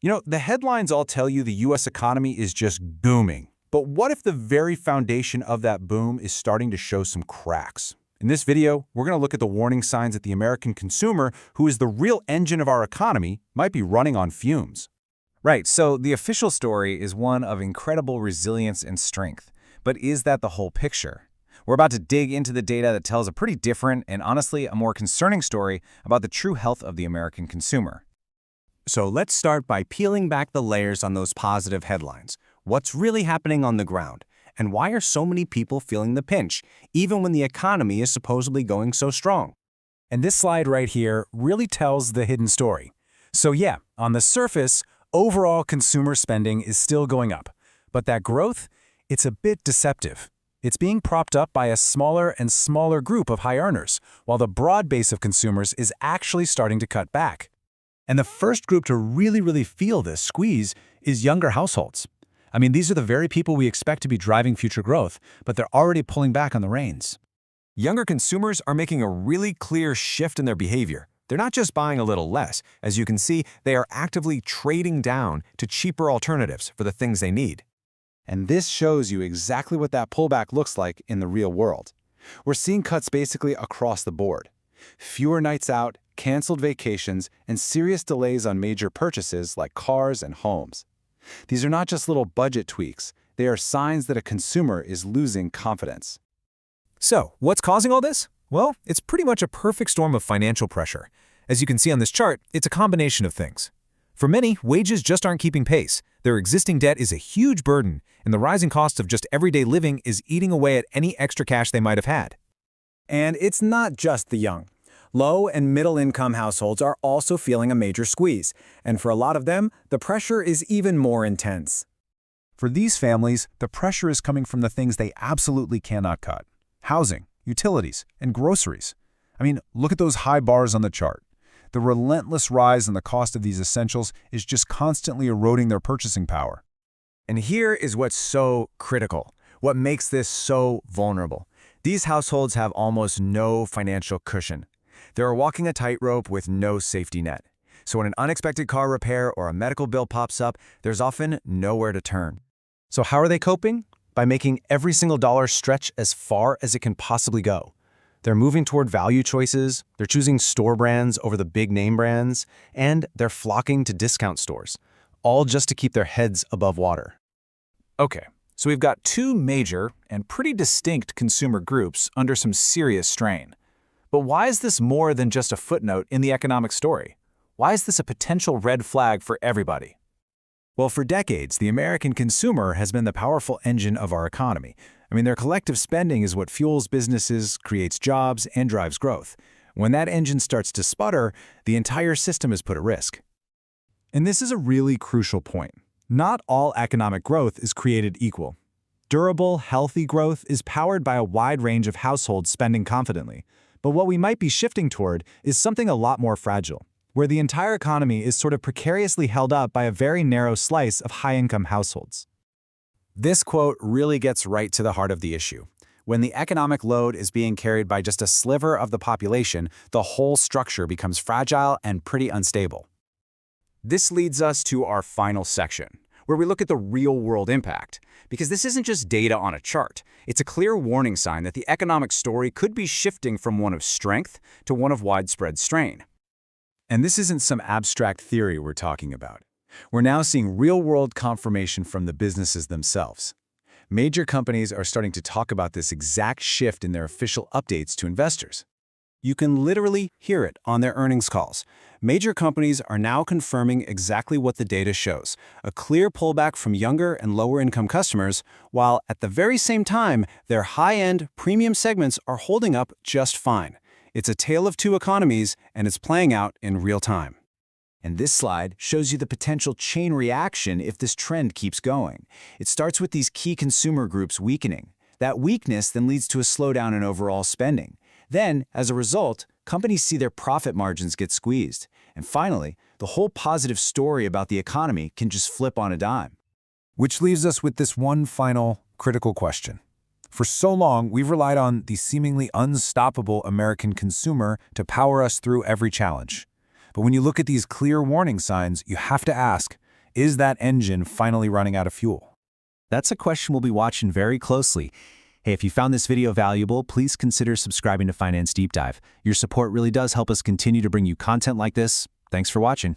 The headlines all tell you the U.S. economy is just booming. But what if the very foundation of that boom is starting to show some cracks? In this video, we're going to look at the warning signs that the American consumer, who is the real engine of our economy, might be running on fumes. Right, so the official story is one of incredible resilience and strength. But is that the whole picture? We're about to dig into the data that tells a pretty different and honestly a more concerning story about the true health of the American consumer. So let's start by peeling back the layers on those positive headlines. What's really happening on the ground? And why are so many people feeling the pinch, even when the economy is supposedly going so strong? And this slide right here really tells the hidden story. So yeah, on the surface, overall consumer spending is still going up. But that growth, it's a bit deceptive. It's being propped up by a smaller and smaller group of high earners, while the broad base of consumers is actually starting to cut back. And the first group to really feel this squeeze is younger households. I mean, these are the very people we expect to be driving future growth, but they're already pulling back on the reins. Younger consumers are making a really clear shift in their behavior. They're not just buying a little less. As you can see, they are actively trading down to cheaper alternatives for the things they need. And this shows you exactly what that pullback looks like in the real world. We're seeing cuts basically across the board. Fewer nights out, canceled vacations, and serious delays on major purchases like cars and homes. These are not just little budget tweaks. They are signs that a consumer is losing confidence. So, what's causing all this? Well, it's pretty much a perfect storm of financial pressure. As you can see on this chart, it's a combination of things. For many, wages just aren't keeping pace. Their existing debt is a huge burden, and the rising cost of just everyday living is eating away at any extra cash they might have had. And it's not just the young. Low and middle-income households are also feeling a major squeeze, and for a lot of them, the pressure is even more intense. For these families, the pressure is coming from the things they absolutely cannot cut: housing, utilities, and groceries. I mean, look at those high bars on the chart. The relentless rise in the cost of these essentials is just constantly eroding their purchasing power. And here is what's so critical, what makes this so vulnerable. These households have almost no financial cushion. They're walking a tightrope with no safety net. So when an unexpected car repair or a medical bill pops up, there's often nowhere to turn. So how are they coping? By making every single dollar stretch as far as it can possibly go. They're moving toward value choices, they're choosing store brands over the big name brands, and they're flocking to discount stores, all just to keep their heads above water. Okay, so we've got two major and pretty distinct consumer groups under some serious strain. But why is this more than just a footnote in the economic story? Why is this a potential red flag for everybody? Well, for decades, the American consumer has been the powerful engine of our economy. I mean, their collective spending is what fuels businesses, creates jobs, and drives growth. When that engine starts to sputter, the entire system is put at risk. And this is a really crucial point. Not all economic growth is created equal. Durable, healthy growth is powered by a wide range of households spending confidently. But what we might be shifting toward is something a lot more fragile, where the entire economy is sort of precariously held up by a very narrow slice of high-income households. This quote really gets right to the heart of the issue. When the economic load is being carried by just a sliver of the population, the whole structure becomes fragile and pretty unstable. This leads us to our final section, where we look at the real-world impact. Because this isn't just data on a chart. It's a clear warning sign that the economic story could be shifting from one of strength to one of widespread strain. And this isn't some abstract theory we're talking about. We're now seeing real-world confirmation from the businesses themselves. Major companies are starting to talk about this exact shift in their official updates to investors. You can literally hear it on their earnings calls. Major companies are now confirming exactly what the data shows, a clear pullback from younger and lower-income customers, while at the very same time, their high-end, premium segments are holding up just fine. It's a tale of two economies, and it's playing out in real time. And this slide shows you the potential chain reaction if this trend keeps going. It starts with these key consumer groups weakening. That weakness then leads to a slowdown in overall spending. Then, as a result, companies see their profit margins get squeezed. And finally, the whole positive story about the economy can just flip on a dime. Which leaves us with this one final critical question. For so long, we've relied on the seemingly unstoppable American consumer to power us through every challenge. But when you look at these clear warning signs, you have to ask, Is that engine finally running out of fuel? That's a question we'll be watching very closely. Hey, if you found this video valuable, please consider subscribing to Finance Deep Dive. Your support really does help us continue to bring you content like this. Thanks for watching.